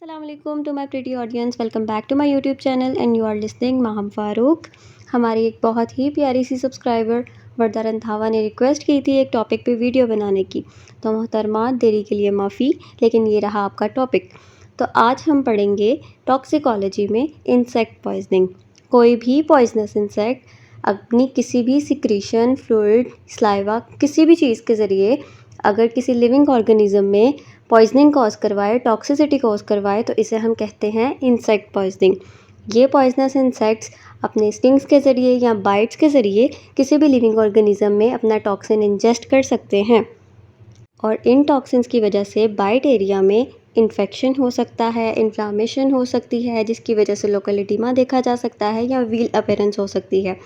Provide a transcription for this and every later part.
Assalamualaikum to my pretty audience. Welcome back to my YouTube channel and you are listening Maham Farooq. हमारी एक बहुत ही प्यारी सी subscriber वर्दा रंधावा ने request की थी एक टॉपिक पे वीडियो बनाने की, तो मोहतरमा देरी के लिए माफ़ी, लेकिन ये रहा आपका टॉपिक। तो आज हम पढ़ेंगे टॉक्सिकोलॉजी में इंसेक्ट पॉइजनिंग। कोई भी पॉइजनस इंसेक्ट अपनी किसी भी सिक्रीशन, फ्लूइड, स्लाइवा किसी भी चीज़ के ज़रिए अगर किसी लिविंग ऑर्गेनिज्म में पॉइजनिंग कॉज करवाए, टॉक्सिसिटी कॉज करवाए, तो इसे हम कहते हैं इंसेक्ट पॉइजनिंग। ये पॉइजनस इंसेक्ट्स अपने स्टिंग्स के ज़रिए या बाइट्स के ज़रिए किसी भी लिविंग ऑर्गेनिज्म में अपना टॉक्सिन इंजेस्ट कर सकते हैं और इन टॉक्सिन्स की वजह से बाइट एरिया में इन्फेक्शन हो सकता है, इन्फ्लामेशन हो सकती है, जिसकी वजह से लोकल एडिमा देखा जा सकता है या व्हील अपीयरेंस हो सकती है।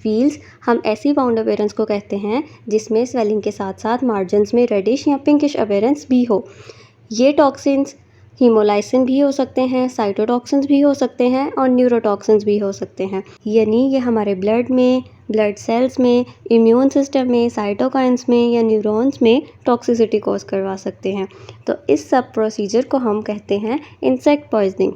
व्हील्स हम ऐसी बाउंड अपीयरेंस को कहते हैं जिसमें स्वेलिंग के साथ साथ मार्जिन्स में रेडिश या पिंकिश अपीयरेंस भी हो। ये टॉक्सिन्स हीमोलाइसिन भी हो सकते हैं, साइटोटॉक्सिन्स भी हो सकते हैं और न्यूरोटॉक्सिन्स भी हो सकते हैं। यानी ये हमारे ब्लड में, ब्लड सेल्स में, इम्यून सिस्टम में, साइटोकाइन्स में या न्यूरॉन्स में टॉक्सिसिटी कॉज करवा सकते हैं। तो इस सब प्रोसीजर को हम कहते हैं इंसेक्ट पॉइजनिंग।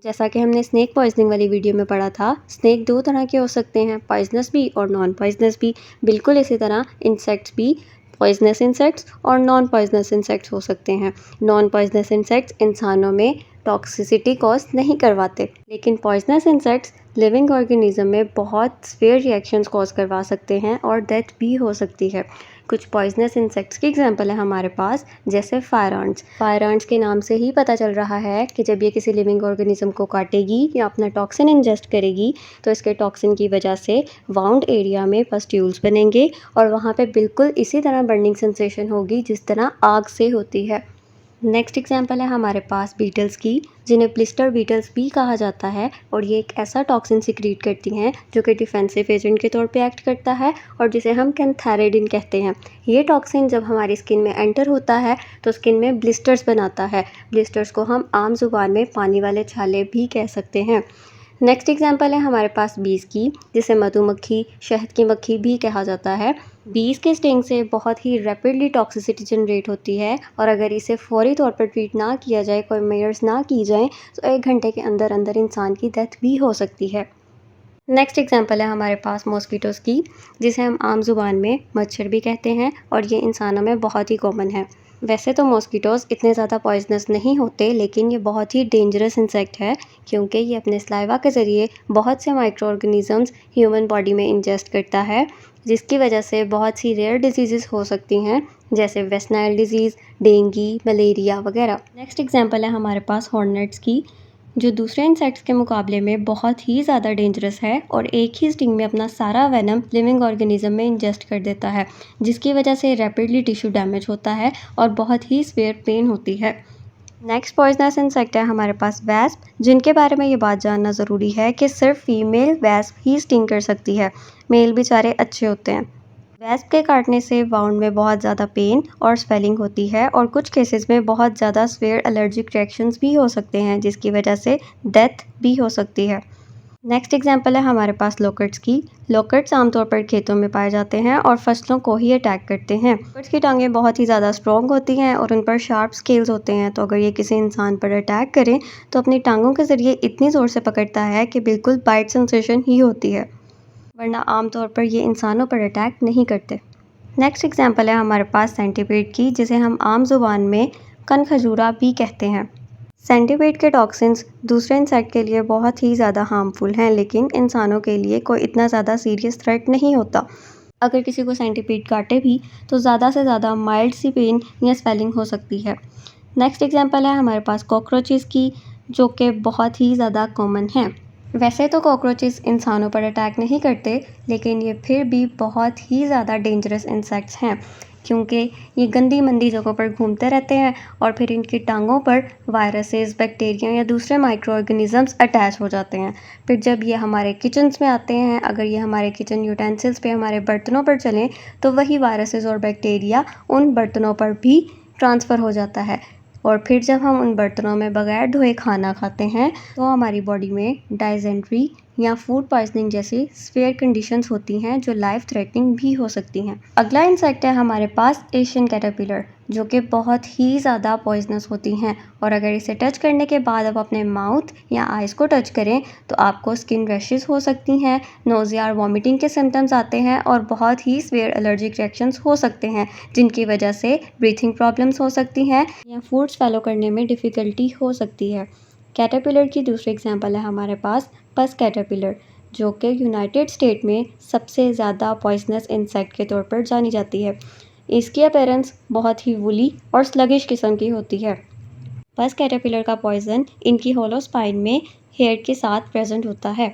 जैसा कि हमने स्नेक पॉइजनिंग वाली वीडियो में पढ़ा था, स्नेक दो तरह के हो सकते हैं, पॉइजनस भी और नॉन पॉइजनस भी। बिल्कुल इसी तरह इंसेक्ट्स भी पॉइजनस इंसेक्ट्स और नॉन पॉइजनस इंसेक्ट्स हो सकते हैं। नॉन पॉइजनस इंसेक्ट्स इंसानों में टॉक्सिसिटी कॉज नहीं करवाते, लेकिन पॉइजनस इंसेक्ट्स लिविंग ऑर्गेनिज्म में बहुत सीवियर रिएक्शंस कॉज करवा सकते हैं और डेथ भी हो सकती है। कुछ पॉइजनस इंसेक्ट्स की एग्जांपल है हमारे पास, जैसे फायर एंट्स। फायर एंट्स के नाम से ही पता चल रहा है कि जब ये किसी लिविंग ऑर्गेनिज्म को काटेगी या अपना टॉक्सिन इंजेस्ट करेगी, तो इसके टॉक्सिन की वजह से वाउंड एरिया में पस्ट्यूल्स बनेंगे और वहाँ पे बिल्कुल इसी तरह बर्निंग सेंसेशन होगी जिस तरह आग से होती है। नेक्स्ट एग्जांपल है हमारे पास बीटल्स की, जिन्हें ब्लिस्टर बीटल्स भी कहा जाता है, और ये एक ऐसा टॉक्सिन सिक्रीट करती हैं जो कि डिफेंसिव एजेंट के तौर पे एक्ट करता है और जिसे हम कैंथेरेडिन कहते हैं। ये टॉक्सिन जब हमारी स्किन में एंटर होता है तो स्किन में ब्लिस्टर्स बनाता है। ब्लिस्टर्स को हम आम जुबान में पानी वाले छाले भी कह सकते हैं। नेक्स्ट एग्जांपल है हमारे पास बीज की, जिसे मधुमक्खी, शहद की मक्खी भी कहा जाता है। बीज के स्टिंग से बहुत ही रैपिडली टॉक्सिसिटी जनरेट होती है और अगर इसे फौरी तौर पर ट्रीट ना किया जाए, कोई मेजर्स ना की जाए, तो 1 घंटे के अंदर अंदर इंसान की डेथ भी हो सकती है। नेक्स्ट एग्जांपल है हमारे पास मॉस्किटोज़ की, जिसे हम आम जुबान में मच्छर भी कहते हैं और ये इंसानों में बहुत ही कॉमन है। वैसे तो मॉस्किटोज़ इतने ज़्यादा पॉइजनस नहीं होते, लेकिन ये बहुत ही डेंजरस इंसेक्ट है क्योंकि ये अपने स्लाइवा के ज़रिए बहुत से माइक्रो ऑर्गेनिजम्स ह्यूमन बॉडी में इंजेस्ट करता है, जिसकी वजह से बहुत सी रेयर डिजीज़ हो सकती हैं, जैसे West Nile disease, dengue, malaria वगैरह। नेक्स्ट एग्जांपल है हमारे पास हॉर्नेट्स की, जो दूसरे इंसेक्ट्स के मुकाबले में बहुत ही ज़्यादा डेंजरस है और एक ही स्टिंग में अपना सारा वेनम लिविंग ऑर्गेनिज्म में इंजेस्ट कर देता है, जिसकी वजह से रैपिडली टिश्यू डैमेज होता है और बहुत ही सीवियर पेन होती है। नेक्स्ट पॉइजनस इंसेक्ट है हमारे पास वेस्प, जिनके बारे में ये बात जानना ज़रूरी है कि सिर्फ फीमेल वेस्प ही स्टिंग कर सकती है, मेल बेचारे अच्छे होते हैं। वेस्प के काटने से वाउंड में बहुत ज़्यादा पेन और स्वेलिंग होती है और कुछ केसेस में बहुत ज़्यादा सीवियर एलर्जिक रिएक्शंस भी हो सकते हैं, जिसकी वजह से डेथ भी हो सकती है। नेक्स्ट एग्जांपल है हमारे पास लोकट्स की। लोकट्स आमतौर पर खेतों में पाए जाते हैं और फसलों को ही अटैक करते हैं। लोकट्स की टांगें बहुत ही ज़्यादा स्ट्रॉन्ग होती हैं और उन पर शार्प स्केल्स होते हैं, तो अगर ये किसी इंसान पर अटैक करें तो अपनी टांगों के ज़रिए इतनी ज़ोर से पकड़ता है कि बिल्कुल बाइट सेंसेशन ही होती है, वरना आमतौर पर ये इंसानों पर अटैक नहीं करते। नेक्स्ट एग्जांपल है हमारे पास सेंटीपीड की, जिसे हम आम जुबान में कनखजूरा भी कहते हैं। सेंटीपीड के टॉक्सिन्स दूसरे इंसेक्ट के लिए बहुत ही ज़्यादा हार्मफुल हैं, लेकिन इंसानों के लिए कोई इतना ज़्यादा सीरियस थ्रेट नहीं होता। अगर किसी को सेंटीपीड काटे भी तो ज़्यादा से ज़्यादा माइल्ड सी पेन या स्वेलिंग हो सकती है। नेक्स्ट एग्जांपल है हमारे पास कॉकरोचेस की, जो कि बहुत ही ज़्यादा कॉमन हैं। वैसे तो कॉकरोचेस इंसानों पर अटैक नहीं करते, लेकिन ये फिर भी बहुत ही ज़्यादा डेंजरस इंसेक्ट्स हैं क्योंकि ये गंदी मंदी जगहों पर घूमते रहते हैं और फिर इनकी टांगों पर वायरसेस, बैक्टीरिया या दूसरे माइक्रो ऑर्गेनिजम्स अटैच हो जाते हैं। फिर जब ये हमारे किचन्स में आते हैं, अगर ये हमारे किचन यूटेंसिल्स पे, हमारे बर्तनों पर चलें, तो वही वायरसेस और बैक्टीरिया उन बर्तनों पर भी ट्रांसफ़र हो जाता है और फिर जब हम उन बर्तनों में बगैर धोए खाना खाते हैं तो हमारी बॉडी में डायसेंट्री या फूड पॉइजनिंग जैसी सीवियर कंडीशंस होती हैं जो लाइफ थ्रेटनिंग भी हो सकती हैं। अगला इंसेक्ट है हमारे पास एशियन कैटरपिलर, जो कि बहुत ही ज़्यादा पॉइजनस होती हैं और अगर इसे टच करने के बाद आप अपने माउथ या आइज़ को टच करें तो आपको स्किन रैशेस हो सकती हैं, नोज़िया और वॉमिटिंग के सिम्टम्स आते हैं और बहुत ही सीवियर एलर्जिक रिएक्शंस हो सकते हैं, जिनकी वजह से ब्रीथिंग प्रॉब्लम्स हो सकती हैं या फूड स्वैलो करने में डिफ़िकल्टी हो सकती है। कैटरपिलर की दूसरी एग्जांपल है हमारे पास पस कैटरपिलर, जो कि यूनाइटेड स्टेट में सबसे ज़्यादा पॉइजनस इंसेक्ट के तौर पर जानी जाती है। इसकी अपीयरेंस बहुत ही वुली और स्लगिश किस्म की होती है। पस कैटरपिलर का पॉइजन इनकी होलो स्पाइन में हेयर के साथ प्रेजेंट होता है।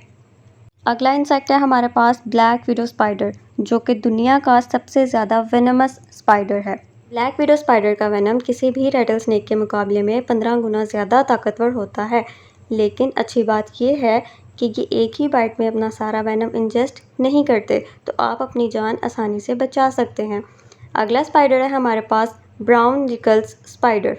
अगला इंसेक्ट है हमारे पास ब्लैक विडो स्पाइडर, जो कि दुनिया का सबसे ज़्यादा वेनमस स्पाइडर है। ब्लैक विडो स्पाइडर का वेनम किसी भी रेटल स्नेक के मुकाबले में 15 गुना ज़्यादा ताकतवर होता है, लेकिन अच्छी बात यह है कि ये एक ही बाइट में अपना सारा वेनम इंजेस्ट नहीं करते, तो आप अपनी जान आसानी से बचा सकते हैं। अगला स्पाइडर है हमारे पास ब्राउन रिकल्स स्पाइडर।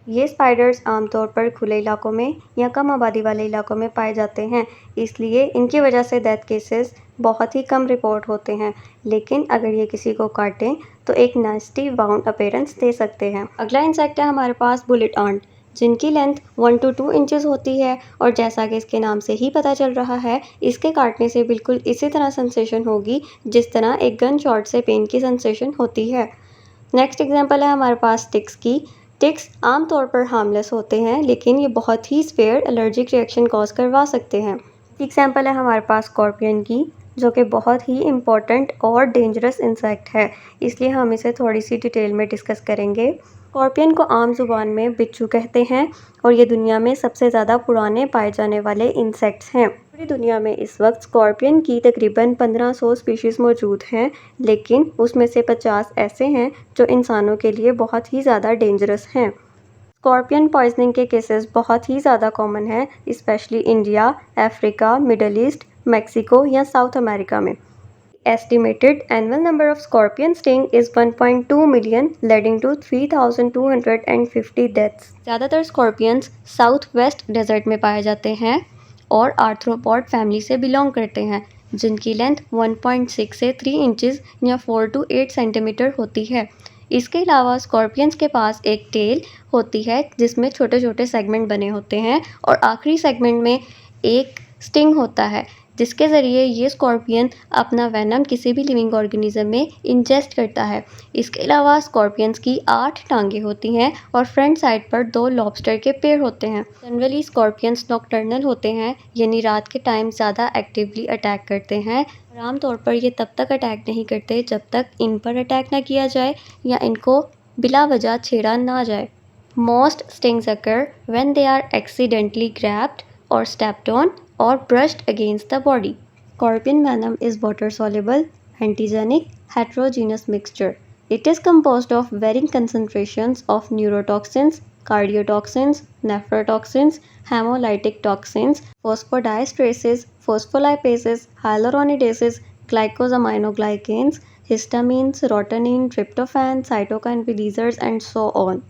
ये स्पाइडर्स आमतौर पर खुले इलाकों में या कम आबादी वाले इलाकों में पाए जाते हैं, इसलिए इनकी वजह से डेथ केसेस बहुत ही कम रिपोर्ट होते हैं, लेकिन अगर ये किसी को काटें तो एक नास्टी बाउंड अपीयरेंस दे सकते हैं। अगला इंसेक्ट है हमारे पास बुलेट आंट, जिनकी लेंथ 1 to 2 इंचेस होती है और जैसा कि इसके नाम से ही पता चल रहा है, इसके काटने से बिल्कुल इसी तरह सेंसेशन होगी जिस तरह एक गन शॉट से पेन की सेंसेशन होती है। नेक्स्ट एग्जांपल है हमारे पास टिक्स की। टिक्स आमतौर पर हार्मलेस होते हैं, लेकिन ये बहुत ही सीवियर एलर्जिक रिएक्शन कॉज करवा सकते हैं। एग्जांपल है हमारे पास स्कॉर्पियन की, जो कि बहुत ही इम्पॉर्टेंट और डेंजरस इंसेक्ट है, इसलिए हम इसे थोड़ी सी डिटेल में डिस्कस करेंगे। स्कॉर्पियन को आम जुबान में बिच्छू कहते हैं और ये दुनिया में सबसे ज़्यादा पुराने पाए जाने वाले इंसेक्ट्स हैं। पूरी दुनिया में इस वक्त स्कॉर्पियन की तकरीबन 1500 स्पीशीज़ मौजूद हैं, लेकिन उसमें से 50 ऐसे हैं जो इंसानों के लिए बहुत ही ज़्यादा डेंजरस हैं। स्कॉर्पियन पॉइजनिंग के केसेस बहुत ही ज़्यादा कॉमन हैं, specially India, Africa, middle east, Mexico या साउथ अमेरिका में। Estimated annual number of scorpion sting is 1.2 million, leading to 3,250 deaths. ज़्यादातर स्कॉर्पियंस साउथ वेस्ट डेजर्ट में पाए जाते हैं और आर्थ्रोपॉड फैमिली से बिलोंग करते हैं, जिनकी लेंथ 1.6 से 3 इंचेस या 4 to 8 सेंटीमीटर होती है। इसके अलावा स्कॉर्पियंस के पास एक टेल होती है जिसमें छोटे छोटे सेगमेंट बने होते हैं और आखिरी सेगमेंट में एक स्टिंग होता है, जिसके ज़रिए ये स्कॉर्पियन अपना वेनम किसी भी लिविंग ऑर्गेनिज्म में इंजेस्ट करता है। इसके अलावा स्कॉर्पियंस की 8 टांगें होती हैं और फ्रंट साइड पर 2 लॉबस्टर के पैर होते हैं। जनरली स्कॉर्पियंस नॉकटर्नल होते हैं, यानी रात के टाइम ज़्यादा एक्टिवली अटैक करते हैं और आमतौर पर ये तब तक अटैक नहीं करते जब तक इन पर अटैक ना किया जाए या इनको बिला वजह छेड़ा ना जाए। Most stings occur when they are accidentally grabbed or stepped on or brushed against the body. Scorpion venom is water-soluble, antigenic, heterogeneous mixture. It is composed of varying concentrations of neurotoxins, cardiotoxins, nephrotoxins, hemolytic toxins, phosphodiesterase, phospholipases, hyaluronidases, glycosaminoglycans, histamines, rotenine, tryptophan, cytokine releasers, and so on.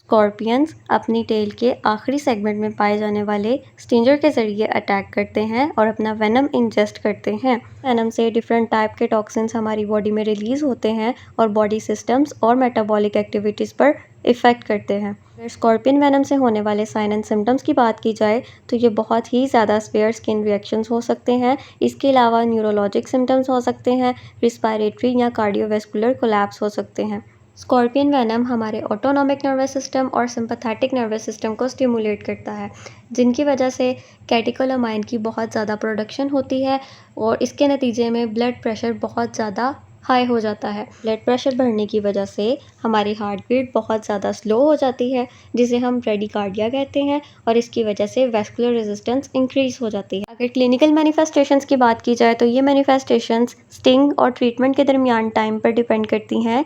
Scorpions अपनी tail के आखिरी segment में पाए जाने वाले स्टिंजर के ज़रिए attack करते हैं और अपना वेनम इंजेस्ट करते हैं। वेनम से डिफरेंट टाइप के टॉक्सिन्स हमारी बॉडी में रिलीज़ होते हैं और बॉडी सिस्टम्स और मेटाबॉलिक एक्टिविटीज़ पर इफ़ेक्ट करते हैं। अगर स्कॉर्पियन वेनम से होने वाले साइन एंड सिम्टम्स की बात की जाए तो ये बहुत ही ज़्यादा सीवियर स्किन रिएक्शंस हो सकते हैं। इसके अलावा न्यूरोलॉजिक सिम्टम्स हो सकते हैं, रिस्पायरेटरी या कार्डियोवैस्कुलर कोलैप्स हो सकते हैं। स्कॉर्पियन वेनम हमारे ऑटोनॉमिक नर्वस सिस्टम और सिंपैथेटिक नर्वस सिस्टम को स्टिमुलेट करता है, जिनकी वजह से कैटेकोलामाइन की बहुत ज़्यादा प्रोडक्शन होती है और इसके नतीजे में ब्लड प्रेशर बहुत ज़्यादा हाई हो जाता है। ब्लड प्रेशर बढ़ने की वजह से हमारी हार्ट बीट बहुत ज़्यादा स्लो हो जाती है, जिसे हम ब्रेडिकार्डिया कहते हैं और इसकी वजह से वैस्कुलर रेजिस्टेंस इंक्रीज़ हो जाती है। अगर क्लिनिकल मैनिफेस्टेशंस की बात की जाए तो ये मैनिफेस्टेशंस स्टिंग और ट्रीटमेंट के दरमियान टाइम पर डिपेंड करती हैं।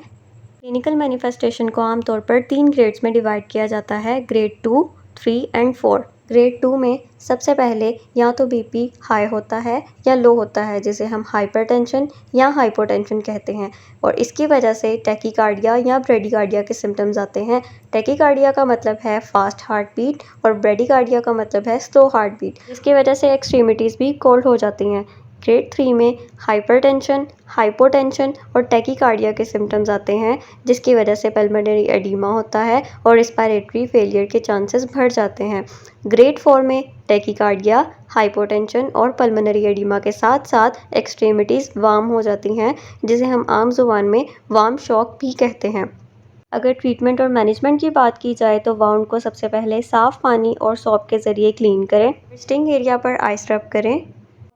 क्लिनिकल मैनिफेस्टेशन को आमतौर पर 3 ग्रेड्स में डिवाइड किया जाता है, ग्रेड 2, 3 एंड 4। ग्रेड 2 में सबसे पहले या तो बीपी हाई होता है या लो होता है, जिसे हम हाइपरटेंशन या हाइपोटेंशन कहते हैं, और इसकी वजह से टैकीकार्डिया या ब्रेडिकार्डिया के सिम्टम्स आते हैं। टैकीकार्डिया का मतलब है फास्ट हार्ट बीट और ब्रेडिकार्डिया का मतलब है स्लो हार्ट बीट, जिसकी वजह से एक्सट्रीमिटीज़ भी कोल्ड हो जाती हैं। ग्रेड 3 में हाइपरटेंशन, हाइपोटेंशन और टैकीकार्डिया के सिम्टम्स आते हैं, जिसकी वजह से पल्मोनरी एडिमा होता है और रेस्पिरेटरी फेलियर के चांसेस बढ़ जाते हैं। ग्रेड 4 में टैकीकार्डिया, हाइपोटेंशन और पल्मोनरी एडिमा के साथ साथ एक्सट्रीमिटीज़ वार्म हो जाती हैं, जिसे हम आम जुबान में वार्म शॉक भी कहते हैं। अगर ट्रीटमेंट और मैनेजमेंट की बात की जाए तो वाउंड को सबसे पहले साफ़ पानी और सॉप के ज़रिए क्लीन करें। स्टिंग एरिया पर आइस रब करें।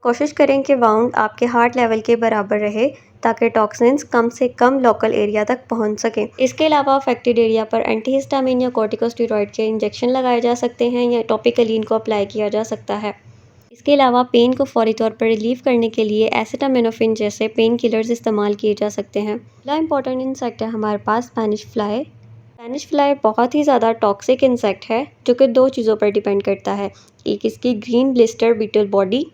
कोशिश करें कि वाउंड आपके हार्ट लेवल के बराबर रहे ताकि टॉक्सिन्स कम से कम लोकल एरिया तक पहुंच सकें। इसके अलावा अफेक्टेड एरिया पर एंटीहिस्टामिन या कॉर्टिकोस्टेरॉइड के इंजेक्शन लगाए जा सकते हैं या टॉपिकली इनको अप्लाई किया जा सकता है। इसके अलावा पेन को फौरी तौर पर रिलीव करने के लिए एसिटामिनोफेन जैसे पेन किलर्स इस्तेमाल किए जा सकते हैं। अगला इंपॉर्टेंट इंसेक्ट है हमारे पास स्पेनिश फ्लाई। स्पेनिश फ्लाई बहुत ही ज़्यादा टॉक्सिक इंसेक्ट है जो कि दो चीज़ों पर डिपेंड करता है। एक इसकी ग्रीन ब्लिस्टर बीटल बॉडी,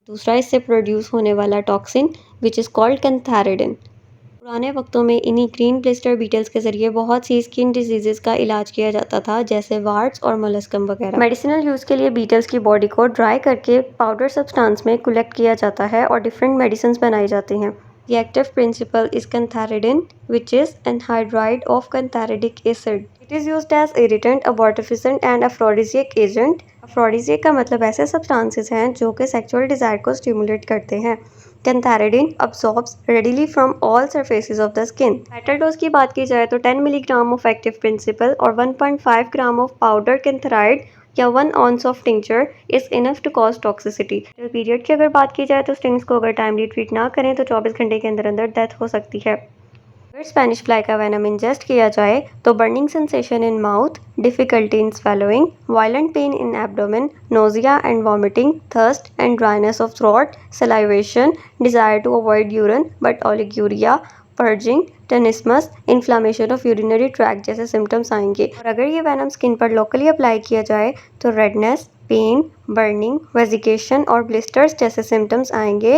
दूसरा इससे प्रोड्यूस होने वाला टॉक्सिन विच इज़ कॉल्ड कैंथेरिडिन। पुराने वक्तों में इन्हीं ग्रीन ब्लिस्टर बीटल्स के ज़रिए बहुत सी स्किन डिजीज़ का इलाज किया जाता था, जैसे वार्ट्स और मोलस्कम वगैरह। मेडिसिनल यूज़ के लिए बीटल्स की बॉडी को ड्राई करके पाउडर सब्सटेंस में कलेक्ट किया जाता है और डिफरेंट मेडिसिन बनाई जाती हैं। The active principle is cantharidin, which is anhydride of cantharidic acid. It is used as irritant, abortifacient and aphrodisiac agent. Aphrodisiac का मतलब ऐसे सब्सटेंसेस हैं जो कि सेक्सुअल डिज़ायर को स्टिमुलेट करते हैं। Cantharidin absorbs readily from all surfaces of the skin. Better dose की बात की जाए तो 10 मिलीग्राम ऑफ एक्टिव प्रिंसिपल और 1.5 ग्राम ऑफ पाउडर कैंथराइड या 1 ounce of tincture is enough to cause toxicity. Period की अगर बात की जाए तो स्टिंग्स को अगर टाइमली ट्रीट ना करें तो 24 घंटे के अंदर अंदर डेथ हो सकती है। अगर स्पेनिश फ्लाई का वेनम इंजेस्ट किया जाए तो burning sensation in mouth, difficulty in swallowing, violent pain in abdomen, nausea and vomiting, thirst and dryness of throat, salivation, desire to avoid urine but oliguria, purging, tenesmus, inflammation of urinary tract जैसे symptoms आएंगे। और अगर ये venom skin पर locally apply किया जाए तो redness, pen, burning, वेजिकेशन और ब्लिस्टर्स जैसे सिम्टम्स आएंगे।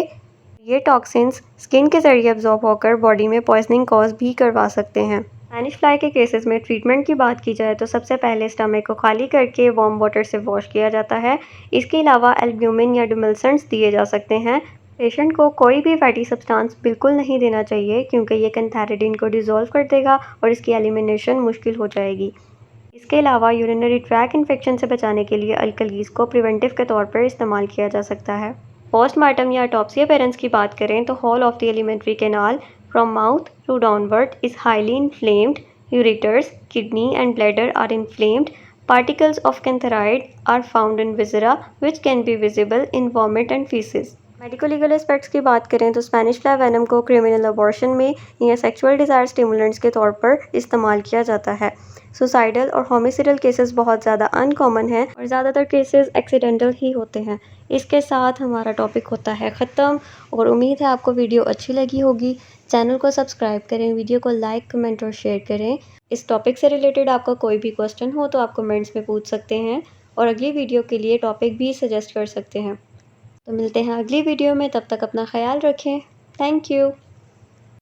ये टॉक्सिन्स स्किन के जरिए अब्जॉर्ब होकर बॉडी में पॉइजनिंग कॉज भी करवा सकते हैं। स्पेनिश फ्लाई के केसेस में ट्रीटमेंट की बात की जाए तो सबसे पहले स्टमक को खाली करके वार्म वाटर से वॉश किया जाता है। इसके अलावा एल्ब्यूमिन या डिमल्सेंट्स दिए जा सकते हैं। पेशेंट को कोई भी फैटी सब्सटेंस बिल्कुल नहीं देना चाहिए क्योंकि ये कैंथेरिडिन को डिसॉल्व कर देगा और इसकी एलिमिनेशन मुश्किल हो जाएगी। इसके अलावा यूरिनरी ट्रैक इन्फेक्शन से बचाने के लिए अल्कलीज को प्रिवेंटिव के तौर पर इस्तेमाल किया जा सकता है। पोस्टमार्टम या ऑटोप्सी अपीयरेंस की बात करें तो whole of the alimentary canal from mouth to downward is highly inflamed, ureters, kidney and bladder are inflamed, particles of canthoride are found in viscera which can be visible in vomit and feces. Medico legal aspects की बात करें तो Spanish fly venom को criminal abortion में या sexual desire stimulants के तौर पर इस्तेमाल किया जाता है। सुसाइडल और होमिसाइडल केसेस बहुत ज़्यादा अनकॉमन हैं और ज़्यादातर केसेस एक्सीडेंटल ही होते हैं। इसके साथ हमारा टॉपिक होता है ख़त्म और उम्मीद है आपको वीडियो अच्छी लगी होगी। चैनल को सब्सक्राइब करें, वीडियो को लाइक, कमेंट और शेयर करें। इस टॉपिक से रिलेटेड आपका कोई भी क्वेश्चन हो तो आप कमेंट्स में पूछ सकते हैं और अगली वीडियो के लिए टॉपिक भी सजेस्ट कर सकते हैं। तो मिलते हैं अगली वीडियो में, तब तक अपना ख्याल रखें। Thank you.